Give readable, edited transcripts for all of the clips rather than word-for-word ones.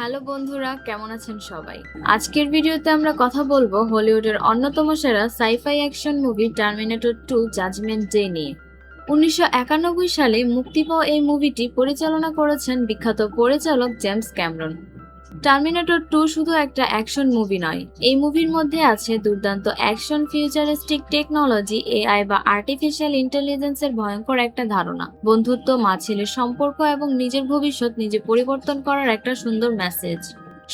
Hello বন্ধুরা, কেমন আছেন সবাই? আজকের ভিডিওতে আমরা কথা বলবো হলিউডের অন্যতম সেরা scifi action movie Terminator 2 judgment day নিয়ে। 1991 সালে মুক্তি পাওয়া এই মুভিটি পরিচালনা করেছেন বিখ্যাত পরিচালক জেমস ক্যামেরন। টার্মিনেটর 2 শুধু একটা অ্যাকশন মুভি নয়, এই মুভির মধ্যে আছে দুর্দান্ত অ্যাকশন, ফিউচারিস্টিক টেকনোলজি, এআই বা আর্টিফিশিয়াল ইন্টেলিজেন্সের ভয়ঙ্কর একটা ধারণা, বন্ধুত্ব, মা ছেলের সম্পর্ক এবং নিজের ভবিষ্যৎ নিজে পরিবর্তন করার একটা সুন্দর মেসেজ।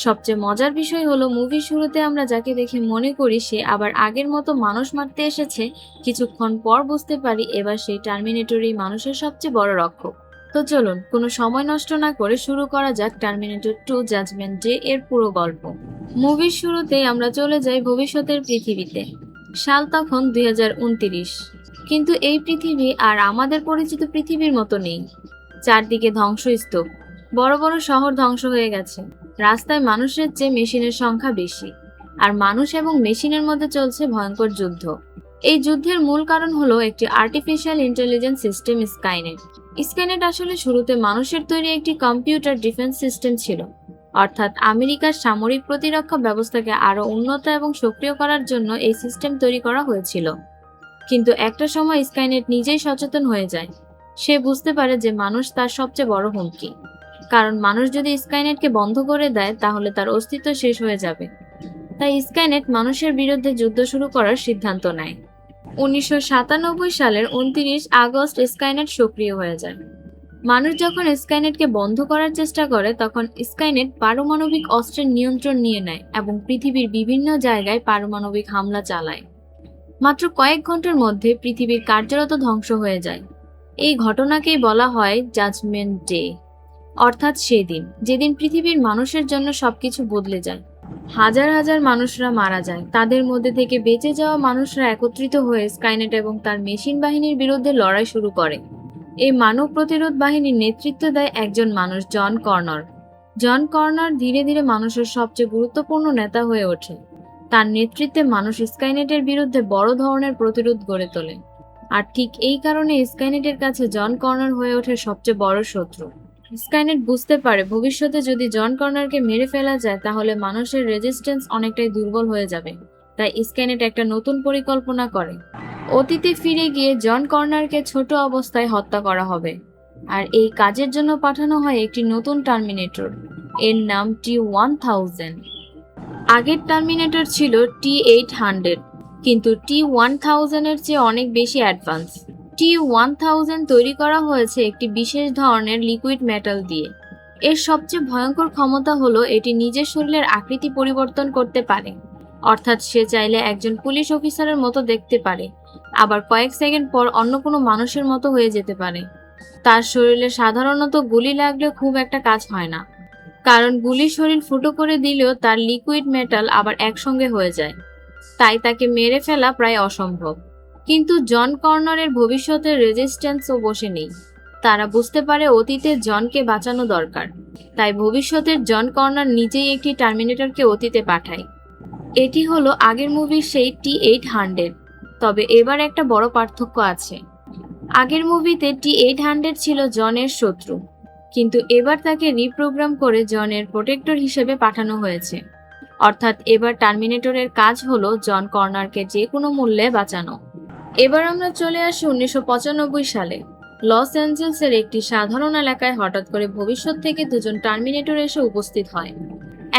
সবচেয়ে মজার বিষয় হলো মুভির শুরুতে আমরা যাকে দেখে মনে করি সে আবার আগের মতো মানুষ মারতে এসেছে, কিছুক্ষণ পর বুঝতে পারি এবার সেই টার্মিনেটরই মানুষের সবচেয়ে বড় রক্ষক। তো চলুন কোনো সময় নষ্ট না করে শুরু করা যাক টার্মিনেটর 2 জাজমেন্ট ডে এর পুরো গল্প। মুভির শুরুতেই আমরা চলে যাই ভবিষ্যতের পৃথিবীতে। সাল তখন 2029, কিন্তু এই পৃথিবী আর আমাদের পরিচিত পৃথিবীর মতো নেই। চারদিকে ধ্বংসস্তূপ, বড় বড় শহর ধ্বংস হয়ে গেছে, রাস্তায় মানুষের চেয়ে মেশিনের সংখ্যা বেশি, আর মানুষ এবং মেশিনের মধ্যে চলছে ভয়ঙ্কর যুদ্ধ। এই যুদ্ধের মূল কারণ হলো একটি artificial intelligence system, Skynet. Skynet আসলে শুরুতে মানুষের তৈরি একটি কম্পিউটার ডিফেন্স সিস্টেম ছিল, অর্থাৎ আমেরিকার সামরিক প্রতিরক্ষা ব্যবস্থাকে আরও উন্নত এবং সক্রিয় করার জন্য এই সিস্টেম তৈরি করা হয়েছিল। কিন্তু একটা সময় স্কাইনেট নিজেই সচেতন হয়ে যায়। সে বুঝতে পারে যে মানুষ তার সবচেয়ে বড় হুমকি, কারণ মানুষ যদি স্কাইনেটকে বন্ধ করে দেয় তাহলে তার অস্তিত্ব শেষ হয়ে যাবে। তাই স্কাইনেট মানুষের বিরুদ্ধে যুদ্ধ শুরু করার সিদ্ধান্ত নেয়। 1997 সালের 29 আগস্ট স্কাইনেট সক্রিয় হয়ে যায়। মানুষ যখন স্কাইনেটকে বন্ধ করার চেষ্টা করে তখন স্কাইনেট পারমাণবিক অস্ত্রের নিয়ন্ত্রণ নিয়ে নেয় এবং পৃথিবীর বিভিন্ন জায়গায় পারমাণবিক হামলা চালায়। মাত্র কয়েক ঘন্টার মধ্যে পৃথিবীর কার্যরত ধ্বংস হয়ে যায়। এই ঘটনাকেই বলা হয় জাজমেন্ট ডে, অর্থাৎ সেদিন যেদিন পৃথিবীর মানুষের জন্য সবকিছু বদলে যায়। হাজার হাজার মানুষরা মারা যায়, তাদের মধ্যে থেকে বেঁচে যাওয়া মানুষরা একত্রিত হয়ে স্কাইনেট এবং তার মেশিন বাহিনীর বিরুদ্ধে লড়াই শুরু করে। এই মানব প্রতিরোধ বাহিনীর নেতৃত্ব দেয় একজন মানুষ, জন কর্নর। জন কর্নর ধীরে ধীরে মানুষের সবচেয়ে গুরুত্বপূর্ণ নেতা হয়ে ওঠে। তার নেতৃত্বে মানুষ স্কাইনেটের বিরুদ্ধে বড় ধরনের প্রতিরোধ গড়ে তোলে। আর ঠিক এই কারণে স্কাইনেটের কাছে জন কর্নর হয়ে ওঠে সবচেয়ে বড় শত্রু। স্কাইনেট বুঝতে পারে ভবিষ্যতে যদি জন কর্নারকে মেরে ফেলা যায় তাহলে মানুষের রেজিস্ট্যান্স অনেকটাই দুর্বল হয়ে যাবে। তাই স্কাইনেট একটা নতুন পরিকল্পনা করে। অতীতে ফিরে গিয়ে জন কর্নারকে ছোট অবস্থায় হত্যা করা হবে, আর এই কাজের জন্য পাঠানো হয় একটি নতুন টার্মিনেটর। এর নাম T-1000। আগের টার্মিনেটর ছিল T-800, কিন্তু T-1000 এর চেয়ে অনেক বেশি অ্যাডভান্স। T-1000 তৈরি করা হয়েছে একটি বিশেষ ধরনের লিকুইড মেটাল দিয়ে। এর সবচেয়ে ভয়ঙ্কর ক্ষমতা হলো এটি নিজের শরীরের আকৃতি পরিবর্তন করতে পারে, অর্থাৎ সে চাইলে একজন পুলিশ অফিসারের মতো দেখতে পারে, আবার কয়েক সেকেন্ড পর অন্য কোনো মানুষের মতো হয়ে যেতে পারে। তার শরীরে সাধারণত গুলি লাগলে খুব একটা কাজ হয় না, কারণ গুলি শরীর ফুটো করে দিলেও তার লিকুইড মেটাল আবার একসঙ্গে হয়ে যায়, তাই তাকে মেরে ফেলা প্রায় অসম্ভব। কিন্তু জন কর্নরের ভবিষ্যতের রেজিস্ট্যান্সও বসে নেই। তারা বুঝতে পারে অতীতে জনকে বাঁচানো দরকার, তাই ভবিষ্যতের জন কর্নর নিজেই একটি টার্মিনেটরকে অতীতে পাঠায়। এটি হলো আগের মুভির সেই T-800, তবে এবার একটা বড় পার্থক্য আছে। আগের মুভিতে T-800 ছিল জনের শত্রু, কিন্তু এবার তাকে রিপ্রোগ্রাম করে জনের প্রোটেক্টর হিসেবে পাঠানো হয়েছে। অর্থাৎ এবার টার্মিনেটরের কাজ হলো জন কর্নারকে যে কোনো মূল্যে বাঁচানো। এবার আমরা চলে আসি 1995 সালে। লস অ্যাঞ্জেলসের একটি সাধারণ এলাকায় হঠাৎ করে ভবিষ্যৎ থেকে দুজন টার্মিনেটর এসে উপস্থিত হয়।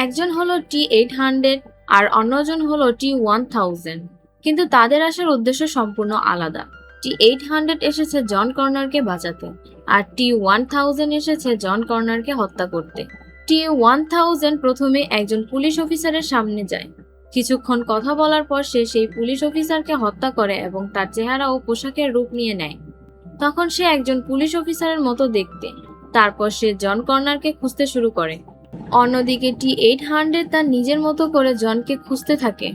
একজন হলো T-800 আর অন্যজন হলো T-1000, কিন্তু তাদের আসার উদ্দেশ্য সম্পূর্ণ আলাদা। T-800 এসেছে জন কর্নারকে বাঁচাতে, আর T-1000 এসেছে জন কর্নারকে হত্যা করতে। T-1000 প্রথমে একজন পুলিশ অফিসারের সামনে যায়। কিছুক্ষণ কথা বলার পর সে সেই পুলিশ অফিসারকে হত্যা করে এবং তার চেহারা ও পোশাকের রূপ নিয়ে নেয়। তখন সে একজন পুলিশ অফিসারের মতো দেখতে। তারপর সে জন কর্নারকে খুঁজতে শুরু করে। অন্যদিকে T-800 তার নিজের মতো করে জনকে খুঁজতে থাকে।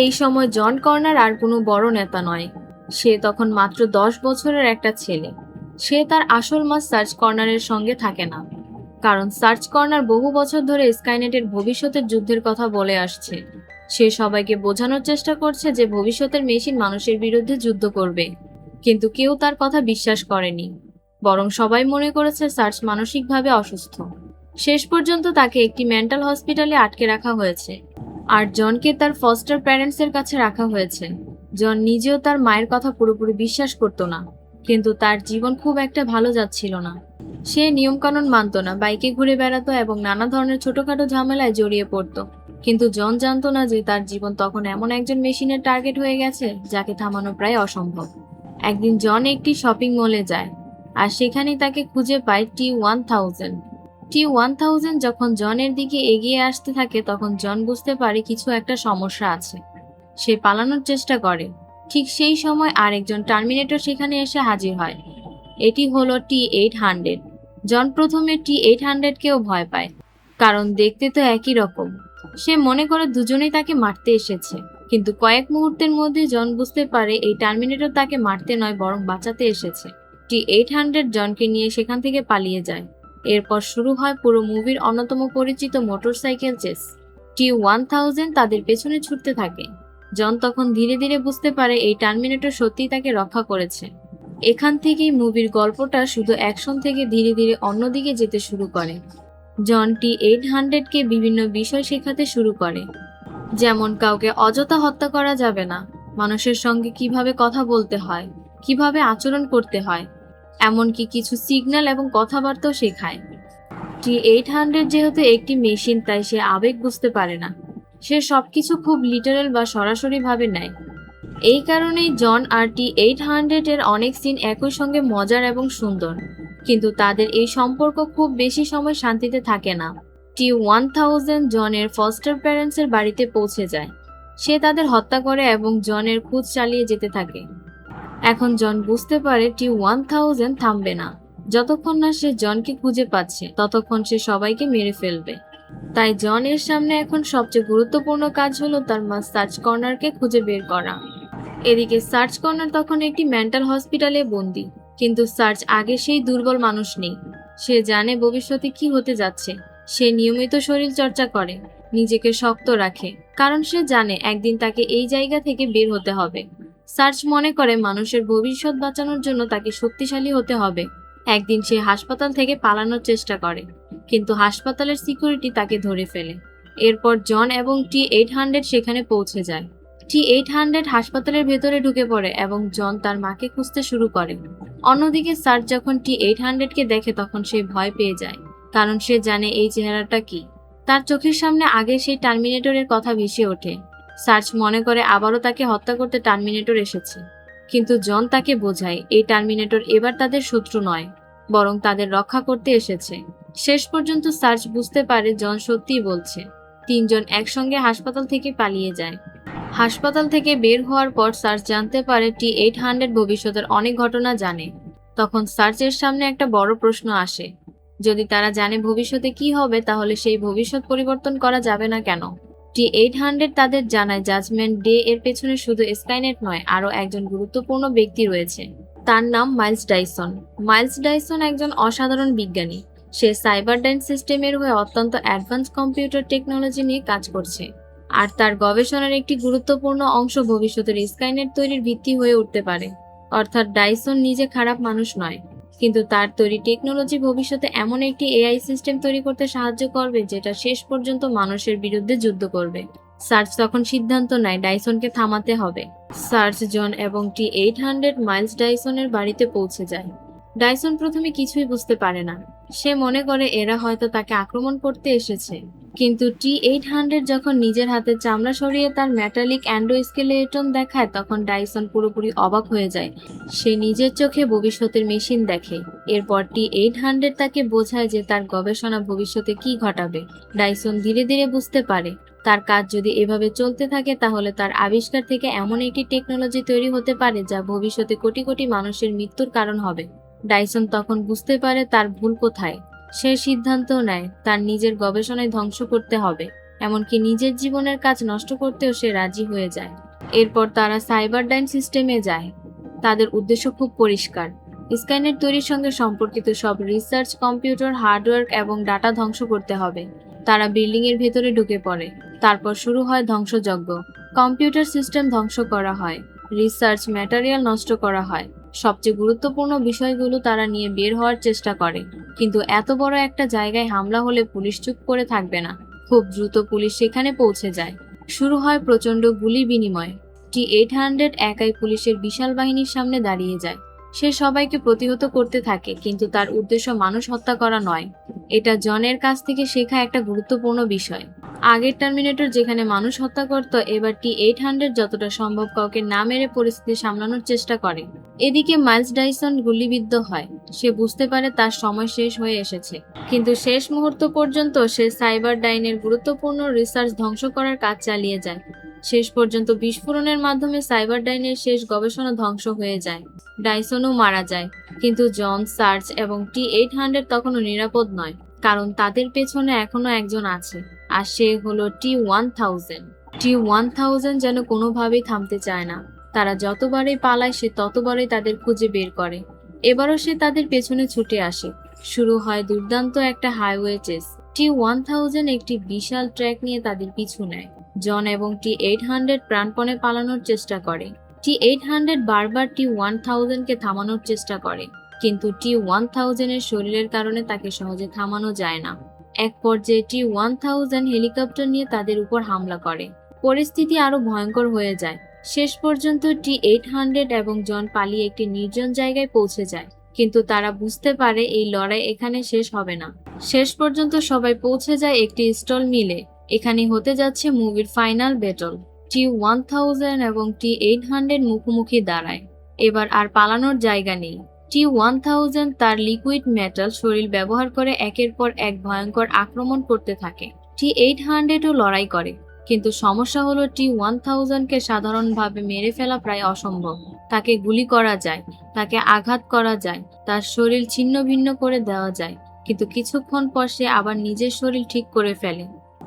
এই সময় জন কর্নার আর কোনো বড় নেতা নয়, সে তখন মাত্র 10 বছরের একটা ছেলে। সে তার আসল মা সার্চ কর্নারের সঙ্গে থাকে না, কারণ সার্চ কর্নার বহু বছর ধরে স্কাইনেটের ভবিষ্যতের যুদ্ধের কথা বলে আসছে। সে সবাইকে বোঝানোর চেষ্টা করছে যে ভবিষ্যতের মেশিন মানুষের বিরুদ্ধে যুদ্ধ করবে, কিন্তু কেউ তার কথা বিশ্বাস করেনি। বরং সবাই মনে করেছে সার্চ মানসিকভাবে অসুস্থ। শেষ পর্যন্ত তাকে একটি মেন্টাল হসপিটালে আটকে রাখা হয়েছে, আর জনকে তার ফস্টার প্যারেন্টসের কাছে রাখা হয়েছে। জন নিজেও তার মায়ের কথা পুরোপুরি বিশ্বাস করত না, কিন্তু তার জীবন খুব একটা ভালো যাচ্ছিল না। সে নিয়মকানুন মানত না, বাইকে ঘুরে বেড়াতো এবং নানা ধরনের ছোটখাটো ঝামেলায় জড়িয়ে পড়তো। কিন্তু জন জানতো না যে তার জীবন তখন এমন একজন মেশিনের টার্গেট হয়ে গেছে যাকে থামানো প্রায় অসম্ভব। একদিন জন একটি শপিং মলে যায়, আর সেখানেই তাকে খুঁজে পায় T-1000। T-1000 যখন জনের দিকে এগিয়ে আসতে থাকে তখন জন বুঝতে পারে কিছু একটা সমস্যা আছে। সে পালানোর চেষ্টা করে। ঠিক সেই সময় আরেকজন টার্মিনেটর সেখানে এসে হাজির হয়। এটি হলো T-800। জন প্রথমে T-800কেও ভয় পায়, কারণ দেখতে তো একই রকম। সে মনে করে দুজনেই তাকে মারতে এসেছে, কিন্তু কয়েক মুহূর্তের মধ্যে জন বুঝতে পারে এই টার্মিনেটর তাকে মারতে নয় বরং বাঁচাতে এসেছে। T-800 জনকে নিয়ে সেখান থেকে পালিয়ে যায়। এরপর শুরু হয় পুরো মুভির অন্যতম পরিচিত মোটরসাইকেল চেস। T-1000 তাদের পেছনে ছুটতে থাকে। জন তখন ধীরে ধীরে বুঝতে পারে এই টার্মিনেটর সত্যিই তাকে রক্ষা করেছে। এখান থেকেই মুভির গল্পটা শুধু অ্যাকশন থেকে ধীরে ধীরে অন্যদিকে যেতে শুরু করে। জন T-800কে বিভিন্ন বিষয় শেখাতে শুরু করে, যেমন কাউকে অযথা হত্যা করা যাবে না, মানুষের সঙ্গে কিভাবে কথা বলতে হয়, কিভাবে আচরণ করতে হয়, এমনকি কিছু সিগন্যাল এবং কথাবার্তাও শেখায়। T-800 যেহেতু একটি মেশিন, তাই সে আবেগ বুঝতে পারে না। সে সবকিছু খুব লিটারাল বা সরাসরি ভাবে নেয়। এই কারণেই জন আর T-800 এর অনেক সিন একই সঙ্গে মজার এবং সুন্দর, কিন্তু তাদের এই সম্পর্ক খুব বেশি সময় শান্তিতে থাকে না। T-1000 জনের ফস্টার প্যারেন্টসের বাড়িতে পৌঁছে যায়। সে তাদের হত্যা করে এবং জনের খোঁজ চালিয়ে যেতে থাকে। এখন জন বুঝতে পারে T-1000 থামবে না। যতক্ষণ না সে জনকে খুঁজে পাচ্ছে ততক্ষণ সে সবাইকে মেরে ফেলবে। তাই জন এর সামনে এখন সবচেয়ে গুরুত্বপূর্ণ কাজ হলো তার মা সার্চ কর্নারকে খুঁজে বের করা। এদিকে সার্চ কর্নার তখন একটি মেন্টাল হসপিটালে বন্দী, কিন্তু সার্চ আগে সেই দুর্বল মানুষ নেই। সে জানে ভবিষ্যতে কি হতে যাচ্ছে। সে নিয়মিত শরীর চর্চা করে, নিজেকে শক্ত রাখে, কারণ সে জানে একদিন তাকে এই জায়গা থেকে বের হতে হবে। সার্চ মনে করে মানুষের ভবিষ্যৎ বাঁচানোর জন্য তাকে শক্তিশালী হতে হবে। একদিন সে হাসপাতাল থেকে পালানোর চেষ্টা করে, কিন্তু হাসপাতালের সিকিউরিটি তাকে ধরে ফেলে। এরপর জন এবং T-800 সেখানে পৌঁছে যায়। T-800 হাসপাতালের ভেতরে ঢুকে পড়ে এবং জন তার মাকে খুঁজতে শুরু করে। অন্যদিকে সার্চ যখন T-800কে দেখে তখন সে ভয় পেয়ে যায়, কারণ সে জানে এই চেহারাটা কি। তার চোখের সামনে আগে সেই টার্মিনেটরের কথা ভেসে ওঠে। সার্চ মনে করে আবারও তাকে হত্যা করতে টার্মিনেটর এসেছে, কিন্তু জন তাকে বোঝায় এই টার্মিনেটর এবার তাদের শত্রু নয়, বরং তাদের রক্ষা করতে এসেছে। শেষ পর্যন্ত সার্চ বুঝতে পারে জন সত্যিই বলছে। তিনজন একসঙ্গে হাসপাতাল থেকে পালিয়ে যায়। হাসপাতাল থেকে বের হওয়ার পর সার্চ জানতে পারে T-800 ভবিষ্যতের অনেক ঘটনা জানে। তখন সার্চের সামনে একটা বড় প্রশ্ন আসে, যদি তারা জানে ভবিষ্যতে কি হবে তাহলে সেই ভবিষ্যৎ পরিবর্তন করা যাবে না কেন? T-800 তাদের জানায় জাজমেন্ট ডে এর পেছনে শুধু স্কাইনেট নয়, আরও একজন গুরুত্বপূর্ণ ব্যক্তি রয়েছে। তার নাম মাইলস ডাইসন। মাইলস ডাইসন একজন অসাধারণ বিজ্ঞানী। সে সাইবারডাইন সিস্টেমের হয়ে অত্যন্ত অ্যাডভান্স কম্পিউটার টেকনোলজি নিয়ে কাজ করছে, আর তার গবেষণার একটি গুরুত্বপূর্ণ অংশ ভবিষ্যতের স্কাইনেট তৈরির ভিত্তি হয়ে উঠতে পারে। অর্থাৎ ডাইসন নিজে খারাপ মানুষ নয়, কিন্তু তার তৈরি টেকনোলজি ভবিষ্যতে এমন একটি এআই সিস্টেম তৈরি করতে সাহায্য করবে যেটা শেষ পর্যন্ত মানুষের বিরুদ্ধে যুদ্ধ করবে। সার্চ তখন সিদ্ধান্ত নেয় ডাইসনকে থামাতে হবে। সার্চ, জন এবং T-800 মাইলস ডাইসনের বাড়িতে পৌঁছে যায়। ডাইসন প্রথমে কিছুই বুঝতে পারে না। সে মনে করে এরা হয়তো তাকে আক্রমণ করতে এসেছে, কিন্তু T-800 যখন নিজের হাতে চামড়া সরিয়ে তার মেটালিক অ্যান্ডোস্কেলেটন দেখায় তখন ডাইসন পুরোপুরি অবাক হয়ে যায়। সে নিজের চোখে ভবিষ্যতের মেশিন দেখে। এরপর T-800 তাকে বোঝায় যে তার গবেষণা ভবিষ্যতে কি ঘটাবে। ডাইসন ধীরে ধীরে বুঝতে পারে তার কাজ যদি এভাবে চলতে থাকে তাহলে তার আবিষ্কার থেকে এমন একটি টেকনোলজি তৈরি হতে পারে যা ভবিষ্যতে কোটি কোটি মানুষের মৃত্যুর কারণ হবে। ডাইসন তখন বুঝতে পারে তার ভুল কোথায়। সে সিদ্ধান্ত নেয় তার নিজের গবেষণায় ধ্বংস করতে হবে, এমনকি নিজের জীবনের কাজ নষ্ট করতেও সে রাজি হয়ে যায়। এরপর তারা সাইবারডাইন সিস্টেমে যায়। তাদের উদ্দেশ্য খুব পরিষ্কার, স্কাইনেট তৈরির সঙ্গে সম্পর্কিত সব রিসার্চ, কম্পিউটার, হার্ডওয়্যার এবং ডাটা ধ্বংস করতে হবে। তারা বিল্ডিং এর ভেতরে ঢুকে পড়ে। তারপর শুরু হয় ধ্বংসযজ্ঞ। কম্পিউটার সিস্টেম ধ্বংস করা হয়, রিসার্চ ম্যাটেরিয়াল নষ্ট করা হয়, সবচেয়ে গুরুত্বপূর্ণ বিষয়গুলো তারা নিয়ে বের হওয়ার চেষ্টা করে। কিন্তু এত বড় একটা জায়গায় হামলা হলে পুলিশ চুপ করে থাকবে না। খুব দ্রুত পুলিশ সেখানে পৌঁছে যায়। শুরু হয় প্রচণ্ড গুলি বিনিময়। T-800 একাই পুলিশের বিশাল বাহিনীর সামনে দাঁড়িয়ে যায়। সে সবাইকে প্রতিহত করতে থাকে, কিন্তু তার উদ্দেশ্য মানুষ হত্যা করা নয়। এটা জনের কাছ থেকে শেখা একটা গুরুত্বপূর্ণ বিষয়। আগের টার্মিনেটর যেখানে মানুষ হত্যা করত, এবার T-800 যতটা সম্ভব কাউকে না মেরে পরিস্থিতি সামলানোর চেষ্টা করে। এদিকে মাইলস ডাইসন গুলিবিদ্ধ হয়। সে বুঝতে পারে তার সময় শেষ হয়ে এসেছে, কিন্তু শেষ মুহূর্ত পর্যন্ত সে সাইবারডাইনের গুরুত্বপূর্ণ রিসার্চ ধ্বংস করার কাজ চালিয়ে যায়। শেষ পর্যন্ত বিস্ফোরণের মাধ্যমে সাইবারডাইনের শেষ গবেষণা ধ্বংস হয়ে যায়। ডাইসনও মারা যায়, কিন্তু জন, সার্চ এবং T-800 তখনও নিরাপদ নয়, কারণ তাদের পেছনে এখনো একজন আছে, আর সে হলো T-1000। T-1000 যেন কোনোভাবেই থামতে চায় না। তারা যতবারই পালায়, সে ততবারই তাদের খুঁজে বের করে। এবারও সে তাদের পেছনে ছুটে আসে। শুরু হয় দুর্দান্ত একটা হাইওয়ে চেস। T-1000 একটি বিশাল ট্র্যাক নিয়ে তাদের পিছু নেয়। জন এবং T-800 প্রাণপণে পালানোর চেষ্টা করে। T-800 বারবার T-1000-কে থামানোর চেষ্টা করে, কিন্তু T-1000-এর শরীরের কারণে তাকে সহজে থামানো যায় না। এক পর্যায়ে T-1000 হেলিকপ্টার নিয়ে তাদের উপর হামলা করে। পরিস্থিতি আরো ভয়ঙ্কর হয়ে যায়। শেষ পর্যন্ত T-800 এবং জন পালিয়ে একটি নির্জন জায়গায় পৌঁছে যায়, কিন্তু তারা বুঝতে পারে এই লড়াই এখানে শেষ হবে না। শেষ পর্যন্ত সবাই পৌঁছে যায় একটি স্টল মিলে। এখানে হতে যাচ্ছে মুভির ফাইনাল ব্যাটল। T-1000 এবং T-800 মুখোমুখি দাঁড়ায়। এবার আর পালানোর জায়গা নেই। T-1000 তার লিকুইড মেটাল শরীর ব্যবহার করে একের পর এক ভয়ঙ্কর আক্রমণ করতে থাকে। T-800ও লড়াই করে, কিন্তু সমস্যা হলো T-1000-কে সাধারণভাবে মেরে ফেলা প্রায় অসম্ভব। তাকে গুলি করা যায়, তাকে আঘাত করা যায়, তার শরীর ছিন্ন ভিন্ন করে দেওয়া যায়, কিন্তু কিছুক্ষণ পর সে আবার নিজের শরীর ঠিক করে ফেলে।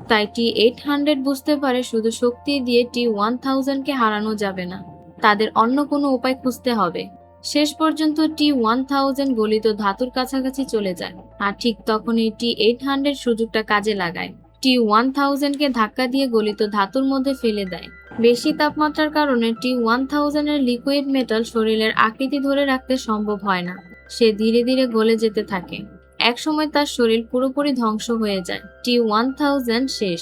তাই T-800 বুঝতে পারে শুধু শক্তি দিয়ে T-1000-কে হারানো যাবে না, তাদের অন্য কোনো উপায় খুঁজতে হবে। শেষ পর্যন্ত T-1000 গলিত ধাতুর কাছাকাছি চলে যায়, আর ঠিক তখনই T-800 সুযোগটা কাজে লাগায়। T-1000-কে ধাক্কা দিয়ে গলিত ধাতুর মধ্যে ফেলে দেয়। বেশি তাপমাত্রার কারণে T-1000-এর লিকুইড মেটাল শরীরের আকৃতি ধরে রাখতে সম্ভব হয় না। সে ধীরে ধীরে গলে যেতে থাকে। একসময় তার শরীর পুরোপুরি ধ্বংস হয়ে যায়। T-1000 শেষ।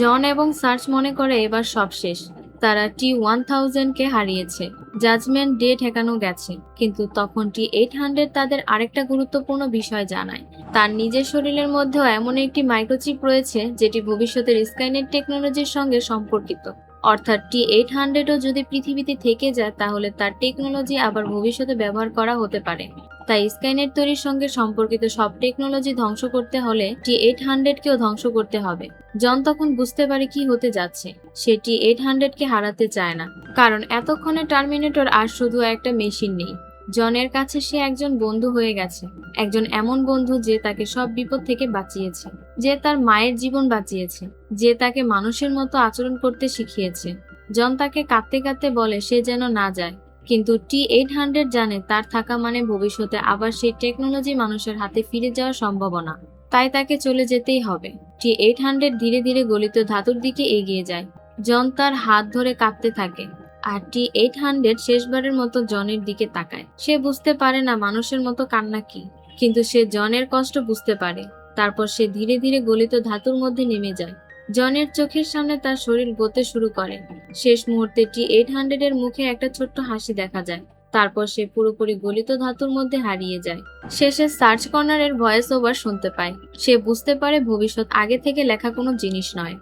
জন এবং সার্চ মনে করে এবার সব শেষ। তারা T-1000-কে হারিয়েছে। জাজমেন্ট ডে ঠেকানো গেছে। কিন্তু তখন T-800 তাদের আরেকটা গুরুত্বপূর্ণ বিষয় জানায়। তার নিজের শরীরের মধ্যেও এমন একটি মাইক্রোচিপ রয়েছে যেটি ভবিষ্যতের স্কাইনেট টেকনোলজির সঙ্গে সম্পর্কিত। অর্থাৎ T-800ও যদি পৃথিবীতে থেকে যায়, তাহলে তার টেকনোলজি আবার ভবিষ্যতে ব্যবহার করা হতে পারে। তাই স্কাইনেট তৈরির সঙ্গে সম্পর্কিত সব টেকনোলজি ধ্বংস করতে হলে T-800-কেও ধ্বংস করতে হবে। জন তখন বুঝতে পারে কি হতে যাচ্ছে। সে T-800-কে হারাতে চায় না, কারণ এতক্ষণে টার্মিনেটর আর শুধু একটা মেশিন নেই। জনের কাছে সে একজন বন্ধু হয়ে গেছে, একজন এমন বন্ধু যে তাকে সব বিপদ থেকে বাঁচিয়েছে, যে তার মায়ের জীবন বাঁচিয়েছে, যে তাকে মানুষের মতো আচরণ করতে শিখিয়েছে। জন তাকে কাঁদতে কাঁদতে বলে সে যেন না যায়, কিন্তু T-800 জানে তার থাকা মানে ভবিষ্যতে আবার সেই টেকনোলজি মানুষের হাতে ফিরে যাওয়ার সম্ভাবনা। তাই তাকে চলে যেতেই হবে। T-800 ধীরে ধীরে গলিত ধাতুর দিকে এগিয়ে যায়। জন তার হাত ধরে কাঁদতে থাকে, আর T-800 শেষবারের মতো জনের দিকে তাকায়। সে বুঝতে পারে না মানুষের মতো কান্না কি, কিন্তু সে জনের কষ্ট বুঝতে পারে। তারপর সে ধীরে ধীরে গলিত ধাতুর মধ্যে নেমে যায়। জনের চোখের সামনে তার শরীর গলতে শুরু করে। শেষ মুহূর্তে T-800 এর মুখে একটা ছোট্ট হাসি দেখা যায়। তারপর সে পুরোপুরি গলিত ধাতুর মধ্যে হারিয়ে যায়। শেষে সার্চ কর্নারের ভয়েস ওভার শুনতে পায়। সে বুঝতে পারে ভবিষ্যৎ আগে থেকে লেখা কোনো জিনিস নয়।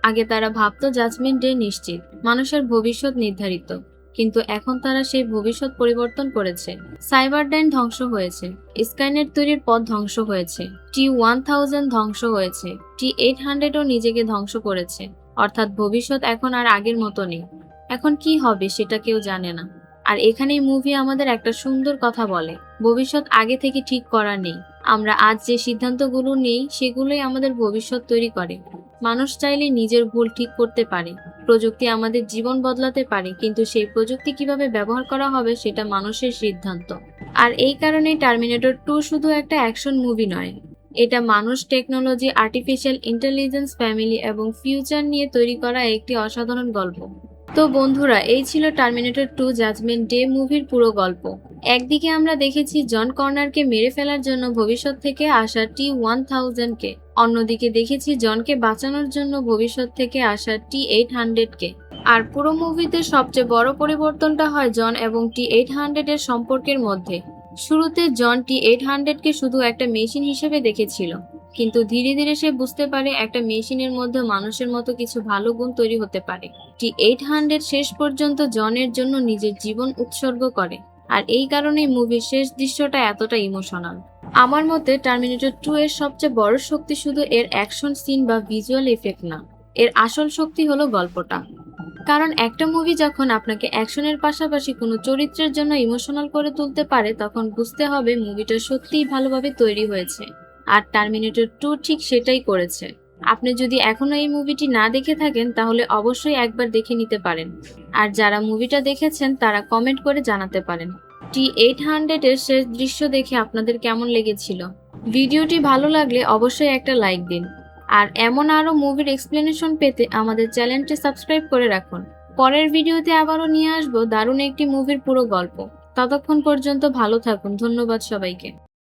আগে তারা ভাবতো জাজমেন্ট ডে নিশ্চিত, মানুষের ভবিষ্যৎ নির্ধারিত, কিন্তু এখন তারা সেই ভবিষ্যৎ পরিবর্তন করেছে। সাইবারডাইন ধ্বংস হয়েছে, স্কাইনেট তৈরির পথ ধ্বংস হয়েছে, T-1000 ধ্বংস হয়েছে, T-800ও নিজেকে ধ্বংস করেছে। অর্থাৎ ভবিষ্যৎ এখন আর আগের মতো নেই। এখন কি হবে সেটা কেউ জানে না। আর এখানেই মুভি আমাদের একটা সুন্দর কথা বলে, ভবিষ্যৎ আগে থেকে ঠিক করা নেই। আমরা আজ যে সিদ্ধান্তগুলো নেই সেগুলোই আমাদের ভবিষ্যৎ তৈরি করে। মানুষ চাইলে নিজের ভুল ঠিক করতে পারে, প্রযুক্তি আমাদের জীবন বদলাতে পারে, কিন্তু সেই প্রযুক্তি কিভাবে ব্যবহার করা হবে সেটা মানুষের সিদ্ধান্ত। আর এই কারণেই টার্মিনেটর 2 শুধু একটা অ্যাকশন মুভি নয়, এটা মানুষ, টেকনোলজি, আর্টিফিশিয়াল ইন্টেলিজেন্স, ফ্যামিলি এবং ফিউচার নিয়ে তৈরি করা একটি অসাধারণ গল্প। তো বন্ধুরা, এই ছিল টার্মিনেটর 2 জাজমেন্ট ডে মুভির পুরো গল্প। একদিকে আমরা দেখেছি জন কর্নারকে মেরে ফেলার জন্য ভবিষ্যৎ থেকে আসা T-1000 কে, অন্যদিকে দেখেছি জনকে বাঁচানোর জন্য ভবিষ্যৎ থেকে আসা T-800 কে। আর পুরো মুভিতে সবচেয়ে বড় পরিবর্তনটা হয় জন এবং T-800 এর সম্পর্কের মধ্যে। শুরুতে জন T-800 কে শুধু একটা মেশিন হিসেবে দেখেছিল, কিন্তু ধীরে ধীরে সে বুঝতে পারে একটা মেশিনের মধ্যে মানুষের মতো কিছু ভালো গুণ তৈরি হতে পারে। T-800 শেষ পর্যন্ত জনের জন্য নিজের জীবন উৎসর্গ করে, আর এই কারণেই মুভির শেষ দৃশ্যটা এতটা ইমোশনাল। আমার মতে টার্মিনেটর 2 এর সবচেয়ে বড় শক্তি শুধু এর অ্যাকশন সিন বা ভিজুয়াল এফেক্ট না, এর আসল শক্তি হলো গল্পটা। কারণ একটা মুভি যখন আপনাকে অ্যাকশনের পাশাপাশি কোনো চরিত্রের জন্য ইমোশনাল করে তুলতে পারে, তখন বুঝতে হবে মুভিটা সত্যিই ভালোভাবে তৈরি হয়েছে। আর টার্মিনেটর 2 ঠিক সেটাই করেছে। আপনি যদি এখনো এই মুভিটি না দেখে থাকেন তাহলে অবশ্যই একবার দেখে নিতে পারেন। আর যারা মুভিটা দেখেছেন তারা কমেন্ট করে জানাতে পারেন T-800 এর শেষ দৃশ্য দেখে আপনাদের কেমন লেগেছিল। ভিডিওটি ভালো লাগলে অবশ্যই একটা লাইক দিন। আর এমন আরো মুভির এক্সপ্লেনেশন পেতে আমাদের চ্যানেলটি সাবস্ক্রাইব করে রাখুন। পরের ভিডিওতে আবারও নিয়ে আসবো দারুণ একটি মুভির পুরো গল্প। ততক্ষণ পর্যন্ত ভালো থাকুন। ধন্যবাদ সবাইকে।